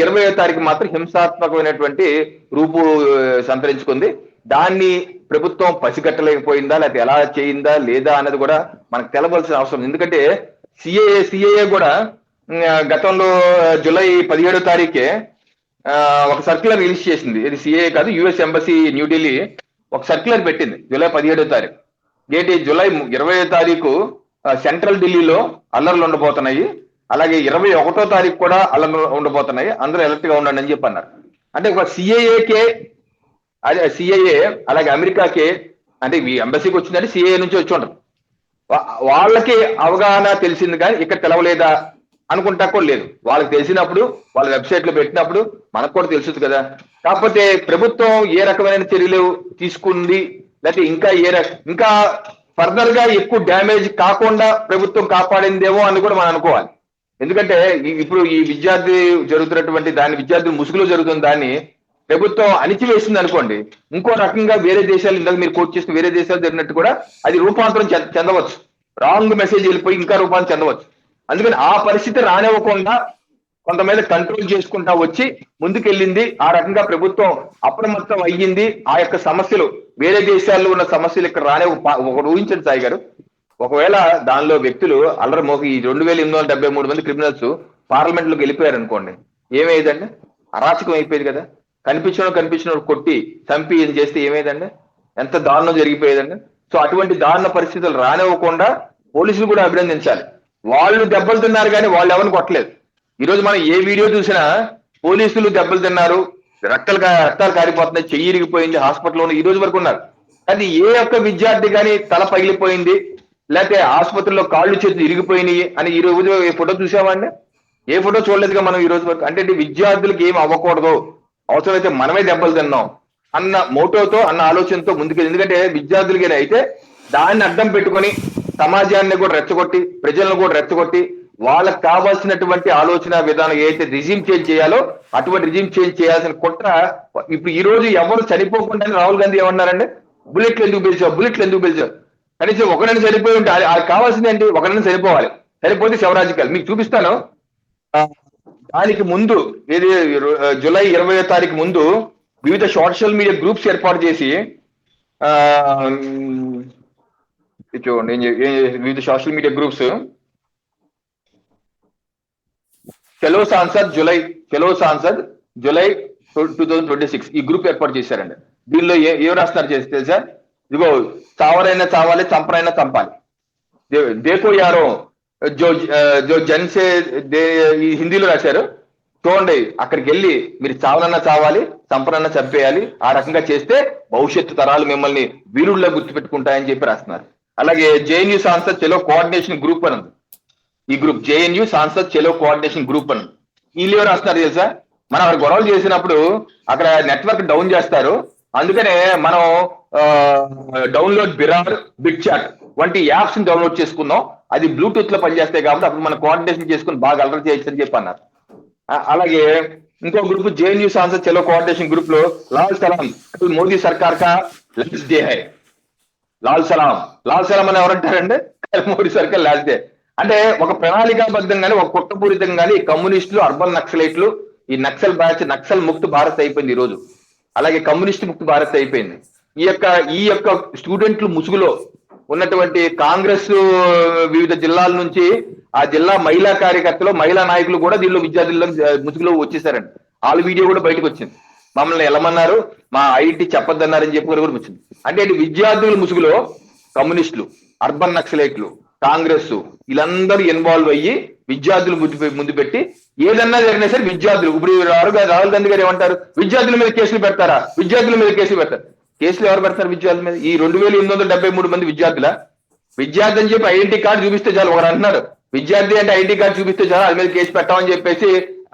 20వ తారీఖు మాత్రం హింసాత్మకమైనటువంటి రూపు సంతరించుకుంది. దాన్ని ప్రభుత్వం పసిగట్టలేకపోయిందా, లేకపోతే ఎలా చేయిందా లేదా అన్నది కూడా మనకు తెలవలసిన అవసరం. ఎందుకంటే సిఏఏ కూడా గతంలో జూలై 17వ తారీఖే ఒక సర్క్యులర్ రిలీజ్ చేసింది. ఇది సిఏఏ కాదు, యుఎస్ ఎంబసీ న్యూఢిల్లీ ఒక సర్క్యులర్ పెట్టింది జూలై 17వ తారీఖు. ఏంటి? జూలై 20వ తారీఖు సెంట్రల్ ఢిల్లీలో అల్లర్లు ఉండబోతున్నాయి, అలాగే 21వ తారీఖు కూడా అల్లర్లు ఉండబోతున్నాయి, అందరూ అలర్ట్ గా ఉండండి అని చెప్పి అన్నారు. అంటే ఒక సిఏఏ అలాగే అమెరికాకే, అంటే ఈ ఎంబసీకి వచ్చిందంటే సిఏఏ నుంచి వచ్చి ఉండదు, వాళ్ళకి అవగాహన తెలిసింది కానీ ఇక్కడ తెలవలేదా అనుకుంటా కూడా లేదు. వాళ్ళకి తెలిసినప్పుడు వాళ్ళ వెబ్సైట్ లో పెట్టినప్పుడు మనకు కూడా తెలుస్తుంది కదా. కాకపోతే ప్రభుత్వం ఏ రకమైన చర్యలు తీసుకుంది, లేకపోతే ఇంకా ఫర్దర్ గా ఎక్కువ డ్యామేజ్ కాకుండా ప్రభుత్వం కాపాడిందేమో అని కూడా మనం అనుకోవాలి. ఎందుకంటే ఇప్పుడు ఈ విద్యార్థి ముసుగులో జరుగుతున్న దాన్ని ప్రభుత్వం అణిచివేసింది అనుకోండి, ఇంకో రకంగా వేరే దేశాలు, ఇందాక మీరు కోట్ చేసిన వేరే దేశాలు జరిగినట్టు కూడా అది రూపాంతరం చెందవచ్చు, రాంగ్ మెసేజ్ వెళ్ళిపోయి ఇంకా రూపాంతరం చెందవచ్చు. అందుకని ఆ పరిస్థితి రానివ్వకుండా కొంతమంది కంట్రోల్ చేసుకుంటా వచ్చి ముందుకెళ్ళింది. ఆ రకంగా ప్రభుత్వం అప్రమత్తం అయ్యింది. ఆ యొక్క సమస్యలు, వేరే దేశాల్లో ఉన్న సమస్యలు ఇక్కడ ఒకటి ఊహించండి సాయి గారు, ఒకవేళ దానిలో వ్యక్తులు అల్లరి మోగి 2873 మంది క్రిమినల్స్ పార్లమెంట్ లోకి వెళ్ళిపోయారు అనుకోండి, ఏమయ్యేదండి? అరాచకం అయిపోయేది కదా. కనిపించినోడు కొట్టి చంపి ఏం చేస్తే ఏమేదండి? ఎంత దారుణం జరిగిపోయేదండి. సో అటువంటి దారుణ పరిస్థితులు రానివ్వకుండా పోలీసులు కూడా అభినందించాలి. వాళ్ళు దెబ్బలు తిన్నారు కానీ వాళ్ళు ఎవరిని కొట్టలేదు. ఈరోజు మనం ఏ వీడియో చూసినా పోలీసులు దెబ్బలు తిన్నారు, రక్తాలు కారిపోతున్నాయి, చెయ్యి ఇరిగిపోయింది, హాస్పిటల్లో ఈ రోజు వరకు ఉన్నారు. అది ఏ ఒక్క విద్యార్థి కానీ తల పగిలిపోయింది, లేకపోతే ఆసుపత్రిలో కాళ్ళు చేతులు ఇరిగిపోయినాయి అని ఈ రోజు ఏ ఫోటో చూసామండి? ఏ ఫోటో చూడలేదుగా మనం ఈ రోజు వరకు. అంటే విద్యార్థులకు ఏం అవ్వకూడదు, అవసరమైతే మనమే దెబ్బలు తిన్నాం అన్న మోటోతో, అన్న ఆలోచనతో ముందుకెళ్ళి. ఎందుకంటే విద్యార్థులకి అయితే దాన్ని అడ్డం పెట్టుకొని సమాజాన్ని కూడా రెచ్చగొట్టి, ప్రజలను కూడా రెచ్చగొట్టి, వాళ్ళకి కావాల్సినటువంటి ఆలోచన విధానం ఏదైతే రిజిమ్ చేంజ్ చేయాలో అటువంటి రిజిమ్ చేంజ్ చేయాల్సిన కుట్ర. ఇప్పుడు ఈ రోజు ఎవరు చనిపోకుండా రాహుల్ గాంధీ ఏమన్నారండి? బుల్లెట్లు ఎందుకు పిలిచావు? కనీసం ఒకరైనా చనిపోయి ఉంటే అది కావాల్సింది ఏంటి? ఒకరైనా చనిపోవాలి, సరిపోతే శవరాజకీయాలు. మీకు చూపిస్తాను. దానికి ముందు ఏది జూలై 20వ తారీఖు ముందు వివిధ సోషల్ మీడియా గ్రూప్స్ ఏర్పాటు చేసి చూడండి, వివిధ సోషల్ మీడియా గ్రూప్స్ చలో సాంసద్ జూలై 2026 ఈ గ్రూప్ ఏర్పాటు చేశారండి. దీనిలో ఏం రాస్తున్నారు చేస్తే సార్, ఇదిగో చావరైనా చావాలి, చంపరైనా చంపాలి, దేకో యారో జో జో జన్సే ఈ హిందీలో రాశారు చూడండి, అక్కడికి వెళ్ళి మీరు చావనన్నా చావాలి, చంపనన్నా చంపేయాలి, ఆ రకంగా చేస్తే భవిష్యత్తు తరాలు మిమ్మల్ని వీరుల్లా గుర్తుపెట్టుకుంటాయని చెప్పి రాస్తున్నారు. అలాగే జేఎన్యూ సాంసద్ చెలో కోఆర్డినేషన్ గ్రూప్ అని ఉంది. ఈ గ్రూప్ జేఎన్యూ సాంసద్ చెలో కోఆర్డినేషన్ గ్రూప్ అని వీళ్ళు ఎవరు రాస్తున్నారు తెలుసా, మనం అక్కడ గొడవలు చేసినప్పుడు అక్కడ నెట్వర్క్ డౌన్ చేస్తారు, అందుకనే మనం డౌన్లోడ్ బిరార్, బిట్ చాట్ వంటి యాప్స్ ని డౌన్లోడ్ చేసుకుందాం, అది బ్లూటూత్ లో పనిచేస్తాయి కాబట్టి అప్పుడు మనం కోఆర్డినేషన్ చేసుకుని బాగా అలర్ట్ చేయొచ్చు అని చెప్పి అన్నారు. అలాగే ఇంకో గ్రూప్ జేఎన్యూ సాంసద్ చెలో కోఆర్డినేషన్ గ్రూప్ లో లాల్ సలాం మోదీ సర్కార్ కా లాస్ట్ డే హై, లాల్ సలాం అని ఎవరంటారండి, మోడీ సర్కార్ లాస్ట్ డే అంటే ఒక ప్రణాళికాబద్ధంగానే ఒక కుట్రపూరితంగానే ఈ కమ్యూనిస్టులు, అర్బన్ నక్సలైట్లు, ఈ నక్సల్ బ్యాచ్ నక్సల్ ముక్త్ భారత్ అయిపోయింది ఈ రోజు, అలాగే కమ్యూనిస్ట్ ముక్త్ భారత్ అయిపోయింది. ఈ యొక్క స్టూడెంట్లు ముసుగులో ఉన్నటువంటి కాంగ్రెస్ వివిధ జిల్లాల నుంచి ఆ జిల్లా మహిళా కార్యకర్తలు, మహిళా నాయకులు కూడా దీనిలో విద్యార్థుల్లో ముసుగులో వచ్చేసారండి. వాళ్ళ వీడియో కూడా బయటకు వచ్చింది, మమ్మల్ని ఎలమన్నారు, మా ఐటీ చెప్పొద్దన్నారని చెప్పి కూడా వచ్చింది. అంటే విద్యార్థుల ముసుగులో కమ్యూనిస్టులు, అర్బన్ నక్సలైట్లు, కాంగ్రెస్ వీళ్ళందరూ ఇన్వాల్వ్ అయ్యి విద్యార్థులు ముందు పెట్టి ఏదన్నా జరిగినా సరే విద్యార్థులు, ఇప్పుడు రాహుల్ గాంధీ గారు ఏమంటారు, విద్యార్థుల మీద కేసులు పెడతారా, విద్యార్థుల మీద కేసులు పెడతారు. కేసులు ఎవరు పెడతారు విద్యార్థుల మీద? ఈ 2873 మంది విద్యార్థి అని చెప్పి ఐడెంటిటీ కార్డు చూపిస్తే చాలు. ఒకరు అంటున్నారు విద్యార్థి అంటే ఐడెంటిటీ కార్డు చూపిస్తే చాలు, అది మీద కేసు పెట్టామని చెప్పేసి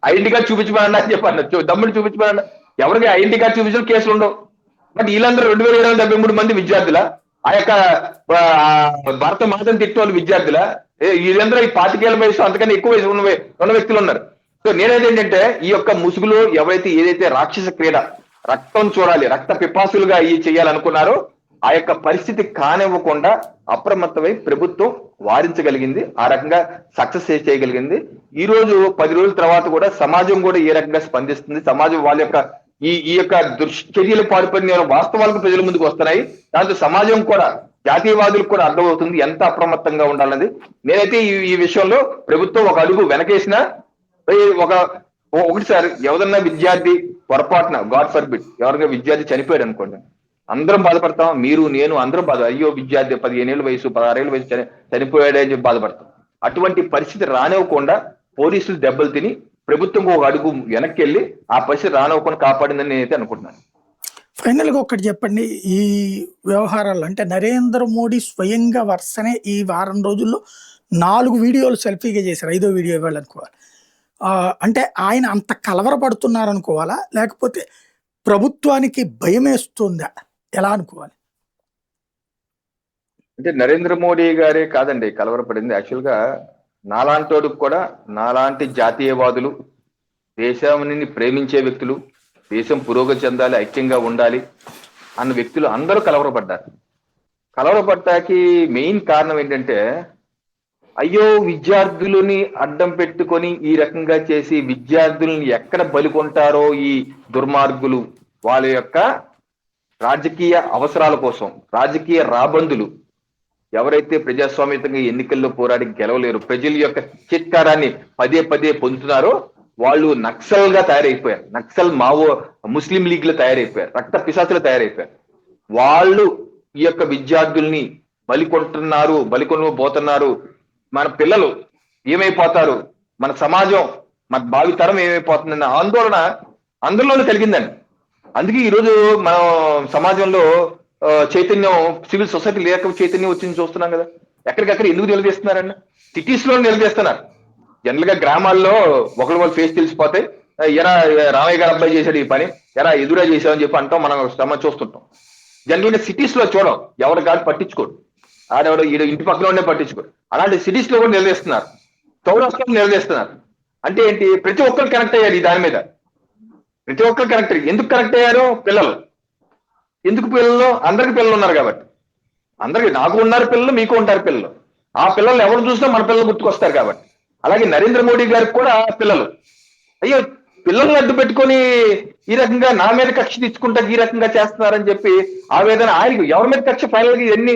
ఐడెంటిటీ కార్డు చూపించమన్నా అని చెప్పి అన్నారు. దమ్ముడు చూపించమన్నా, ఎవరికి ఐడెంటిటీ కార్డు చూపించిన కేసులు ఉండవు. బట్ వీళ్ళందరూ 2773 మంది విద్యార్థుల, ఆ యొక్క భరత మాతను తిట్టే వాళ్ళు విద్యార్థుల, వీళ్ళందరూ ఈ 25 వయసు అంతకన్నా ఎక్కువ వయసు ఉన్న వ్యక్తులు ఉన్నారు. సో నేనైతే ఏంటంటే ఈ యొక్క ముసుగులో ఎవరైతే ఏదైతే రాక్షస క్రీడ, రక్తం చూడాలి, రక్త పిపాసులుగా అయ్యి చేయాలనుకున్నారో ఆ యొక్క పరిస్థితి కానివ్వకుండా అప్రమత్తమై ప్రభుత్వం వారించగలిగింది, ఆ రకంగా సక్సెస్ చేయగలిగింది. ఈ రోజు 10 రోజుల తర్వాత కూడా సమాజం కూడా ఏ రకంగా స్పందిస్తుంది, సమాజం వాళ్ళ యొక్క ఈ యొక్క దుశ్చర్యలు పాల్పడిన వాస్తవాలకు ప్రజల ముందుకు వస్తున్నాయి. దాంతో సమాజం కూడా, జాతీయవాదులకు కూడా అర్థమవుతుంది ఎంత అప్రమత్తంగా ఉండాలన్నది. నేనైతే ఈ విషయంలో ప్రభుత్వం ఒక అడుగు వెనకేసినా, ఒకటి సార్, ఎవరన్నా విద్యార్థి పొరపాటున గాడ్ ఫర్బిడ్ ఎవరైనా విద్యార్థి చనిపోయాడు అనుకోండి, అందరం బాధపడతాం, మీరు నేను అందరం బాధ, అయ్యో విద్యార్థి 15 ఏళ్ళ వయసు 16 ఏళ్ళ వయసు చనిపోయాడే అని చెప్పి బాధపడతాం. అటువంటి పరిస్థితి రానివ్వకుండా పోలీసులు దెబ్బలు తిని ప్రభుత్వం ఒక అడుగు వెనక్కి వెళ్ళి ఆ పరిస్థితి రానివ్వకుండా కాపాడిందని నేనైతే అనుకుంటున్నాను. ఫైనల్ గా ఒకటి చెప్పండి, ఈ వ్యవహారాలు అంటే నరేంద్ర మోడీ స్వయంగా వరుసనే ఈ వారం రోజుల్లో 4 వీడియోలు సెల్ఫీగా చేశారు, 5వ వీడియో ఇవ్వాలనుకోవాలి. అంటే ఆయన అంత కలవరపడుతున్నారు అనుకోవాలా, లేకపోతే ప్రభుత్వానికి భయం వేస్తుందా, ఎలా అనుకోవాలి? అంటే నరేంద్ర మోడీ గారే కాదండి కలవరపడింది, యాక్చువల్ గా నాలాంటోడికి కూడా, నాలాంటి జాతీయవాదులు, దేశాన్ని ప్రేమించే వ్యక్తులు, దేశం పురోగతి చెందాలి, ఐక్యంగా ఉండాలి అన్న వ్యక్తులు అందరూ కలవరపడ్డారు. కలవరపడ్డానికి మెయిన్ కారణం ఏంటంటే, అయ్యో విద్యార్థులని అడ్డం పెట్టుకొని ఈ రకంగా చేసి విద్యార్థుల్ని ఎక్కడ బలికొంటారో ఈ దుర్మార్గులు, వాళ్ళ యొక్క రాజకీయ అవసరాల కోసం, రాజకీయ రాబందులు ఎవరైతే ప్రజాస్వామ్యంగా ఎన్నికల్లో పోరాడి గెలవలేరు, ప్రజల యొక్క చిత్కారాన్ని పదే పదే పొందుతున్నారో వాళ్ళు నక్సల్ గా తయారైపోయారు, నక్సల్ మావో ముస్లిం లీగ్ లో తయారైపోయారు, రక్త పిశాచులు తయారైపోయారు. వాళ్ళు ఈ యొక్క విద్యార్థుల్ని బలికొనబోతున్నారు. మన పిల్లలు ఏమైపోతారు, మన సమాజం, మన భావితరం ఏమైపోతుందన్న ఆందోళన అందరిలోనే కలిగిందండి. అందుకే ఈరోజు మనం సమాజంలో చైతన్యం, సివిల్ సొసైటీ లేక చైతన్యం వచ్చింది చూస్తున్నాం కదా. ఎక్కడికక్కడ ఎందుకు నిలదీస్తున్నారండి? సిటీస్ లో నిలదీస్తున్నారు. జనరల్ గా గ్రామాల్లో ఒకరి వాళ్ళు ఫేస్ తెలిసిపోతాయి, ఎరా రామయ్య గారు అబ్బాయి చేశాడు ఈ పని, ఎరా ఎదురా చేశామని చెప్పి అంటాం, మనం చూస్తుంటాం. జనరల్ గా సిటీస్ లో చూడం, ఎవరి కాదు పట్టించుకోడు, ఆడెవడో ఇంటి పక్కన ఉండే పట్టించుకోడు. అలాంటి సిటీస్ లో కూడా నిలదీస్తున్నారు, చౌరాస్తాలో నిలదీస్తున్నారు. అంటే ఏంటి, ప్రతి ఒక్కరు కనెక్ట్ అయ్యారు ఈ దాని మీద, ప్రతి ఒక్కరు కనెక్ట్ అయ్యారు. ఎందుకు కనెక్ట్ అయ్యారు? పిల్లలు. ఎందుకు పిల్లలు? అందరికి పిల్లలు ఉన్నారు కాబట్టి. అందరికి, నాకు ఉన్నారు పిల్లలు, మీకు ఉంటారు పిల్లలు. ఆ పిల్లలు ఎవరు చూసినా మన పిల్లలు గుర్తుకొస్తారు కాబట్టి. అలాగే నరేంద్ర మోడీ గారికి కూడా పిల్లలు, అయ్యో పిల్లల్ని అడ్డు పెట్టుకొని ఈ రకంగా నా మీద కక్ష తెచ్చుకుంటా ఈ రకంగా చేస్తున్నారని చెప్పి ఆవేదన ఆయనకు. ఎవరి మీద కక్ష? ఫైనల్ గా ఇవన్నీ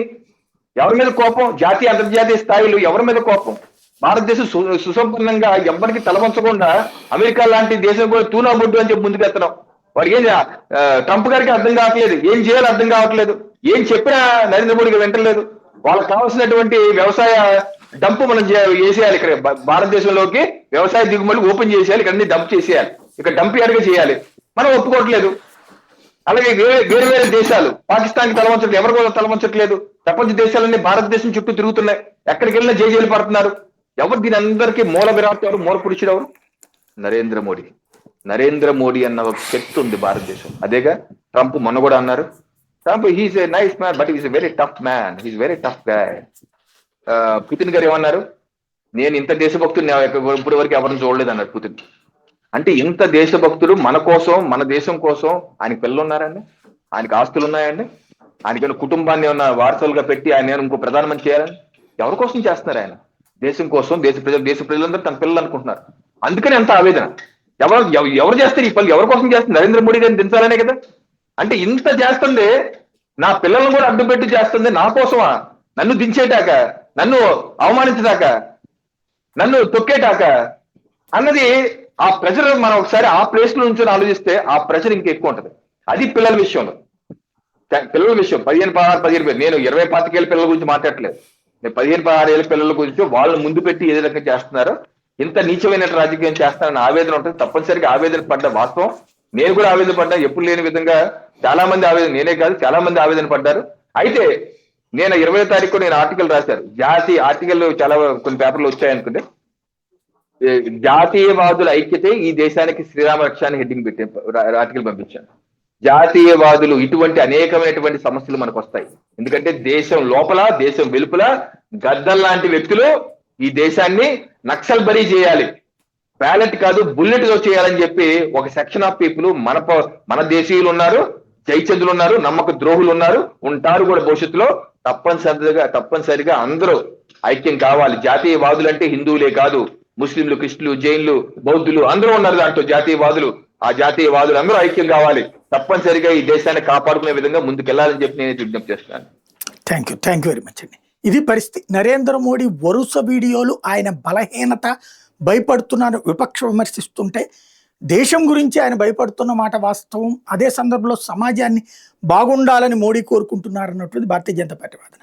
ఎవరి మీద కోపం? జాతీయ అంతర్జాతీయ స్థాయిలో ఎవరి మీద కోపం? భారతదేశం సుసంపన్నంగా ఎవ్వరికి తలవంచకుండా అమెరికా లాంటి దేశం కూడా తూనాబొడ్డు అని చెప్పి ముందుకెత్తడం, వాడికి ఏం ట్రంప్ గారికి అర్థం కావట్లేదు, ఏం చేయాలో అర్థం కావట్లేదు, ఏం చెప్పినా నరేంద్ర మోడీకి వింటలేదు. వాళ్ళకి కావాల్సినటువంటి వ్యవసాయ డంప్ మనం చేసేయాలి, ఇక్కడ భారతదేశంలోకి వ్యవసాయ దిగుమతులు ఓపెన్ చేసేయాలి, ఇక్కడ అన్ని డంప్ చేసేయాలి, ఇక్కడ డంప్ యార్డ్గా చేయాలి. మనం ఒప్పుకోవట్లేదు. అలాగే వేరే వేరే దేశాలు పాకిస్తాన్కి తలవంచట్లేదు, ఎవరు కూడా తలవంచట్లేదు. ప్రపంచ దేశాలన్నీ భారతదేశం చుట్టూ తిరుగుతున్నాయి, ఎక్కడికి వెళ్ళినా జైలు పడుతున్నారు. ఎవరు దీని అందరికీ మూల విరాట్ ఎవరు, మూల పురుషుడు ఎవరు? నరేంద్ర మోడీ. నరేంద్ర మోడీ అన్న ఒక శక్తి ఉంది భారతదేశం. అదేగా ట్రంప్ మొన్న కూడా అన్నారు, Trump he's a nice man but is a very tough man, he's very tough guy. Putin గారు ఏమన్నారు, నేను ఇంత దేశభక్తుని ఇప్పటి వరకు ఎవరిని చూడలేదు అన్నారు పుతిన్. అంటే ఇంత దేశభక్తుడు మన కోసం, మన దేశం కోసం. ఆయనకి పిల్లలు ఉన్నారండి, ఆయనకి ఆస్తులు ఉన్నాయండి, ఆయనకైనా కుటుంబాన్ని ఏమన్నా వారసులుగా పెట్టి ఆయన ఇంకో ప్రధానమంత్రి చేయాలని ఎవరి కోసం చేస్తున్నారు? ఆయన దేశం కోసం, దేశ ప్రజలందరూ తన పిల్లలు అనుకుంటున్నారు. అందుకని ఎంత ఆవేదన. ఎవరు చేస్తారు ఈ పనులు? ఎవరి కోసం చేస్తారు? నరేంద్ర మోడీ గారిని దించాలనే కదా. అంటే ఇంత చేస్తుంది, నా పిల్లలను కూడా అడ్డు పెట్టి చేస్తుంది నా కోసమా? నన్ను దించేటాక, నన్ను అవమానించడాక, నన్ను తొక్కేటాక అన్నది ఆ ప్రెషర్. మనం ఒకసారి ఆ ప్లేస్ లో నుంచి ఆలోచిస్తే ఆ ప్రెషర్ ఇంకా ఎక్కువ ఉంటది. అది పిల్లల విషయంలో. పిల్లల విషయం 15 నేను 20-25 పిల్లల గురించి మాట్లాడట్లేదు. నేను 15-16 పిల్లల గురించి వాళ్ళు ముందు పెట్టి ఏ రకంగా చేస్తున్నారో, ఇంత నీచమైన రాజకీయం చేస్తానని ఆవేదన ఉంటుంది. తప్పనిసరిగా ఆవేదన పడ్డ వాస్తవం. నేను కూడా ఆవేదన పడ్డా, ఎప్పుడు లేని విధంగా చాలా మంది ఆవేదన, నేనే కాదు చాలా మంది ఆవేదన పడ్డారు. అయితే నేను 20వ తారీఖు నేను ఆర్టికల్ రాశారు, జాతీయ ఆర్టికల్ చాలా కొన్ని పేపర్లు వచ్చాయనుకుంటే, జాతీయవాదుల ఐక్యతే ఈ దేశానికి శ్రీరామ రక్ష అని హెడ్డింగ్ పెట్టి ఆర్టికల్ పంపించాను. జాతీయవాదులు ఇటువంటి అనేకమైనటువంటి సమస్యలు మనకు వస్తాయి. ఎందుకంటే దేశం లోపల, దేశం వెలుపల గద్దల్ లాంటి వ్యక్తులు ఈ దేశాన్ని నక్సల్ బరీ చేయాలి, బ్యాలెట్ కాదు బుల్లెట్ తో చేయాలని చెప్పి ఒక సెక్షన్ ఆఫ్ పీపుల్ మన దేశీయులు ఉన్నారు, జైచందులు ఉన్నారు, నమ్మక ద్రోహులు ఉన్నారు, ఉంటారు కూడా భవిష్యత్తులో. తప్పనిసరిగా అందరూ ఐక్యం కావాలి. జాతీయవాదులు అంటే హిందువులే కాదు, ముస్లింలు, క్రిస్టియన్లు, జైన్లు, బౌద్ధులు అందరూ ఉన్నారు దాంట్లో జాతీయవాదులు. ఆ జాతీయవాదులు అందరూ ఐక్యం కావాలి. తప్పనిసరిగా ఈ దేశాన్ని కాపాడుకునే విధంగా ముందుకెళ్లాలని చెప్పి నేను విజ్ఞప్తి చేస్తున్నాను. థ్యాంక్ యూ వెరీ మచ్ అండి. ఇది పరిస్థితి. నరేంద్ర మోడీ వరుస వీడియోలు ఆయన బలహీనత, భయపడుతున్నారు, విపక్ష విమర్శిస్తుంటే దేశం గురించి ఆయన భయపడుతున్న మాట వాస్తవం. అదే సందర్భంలో సమాజాన్ని బాగుండాలని మోడీ కోరుకుంటున్నారు అన్నటువంటిది భారతీయ జనతా పార్టీ వాదన.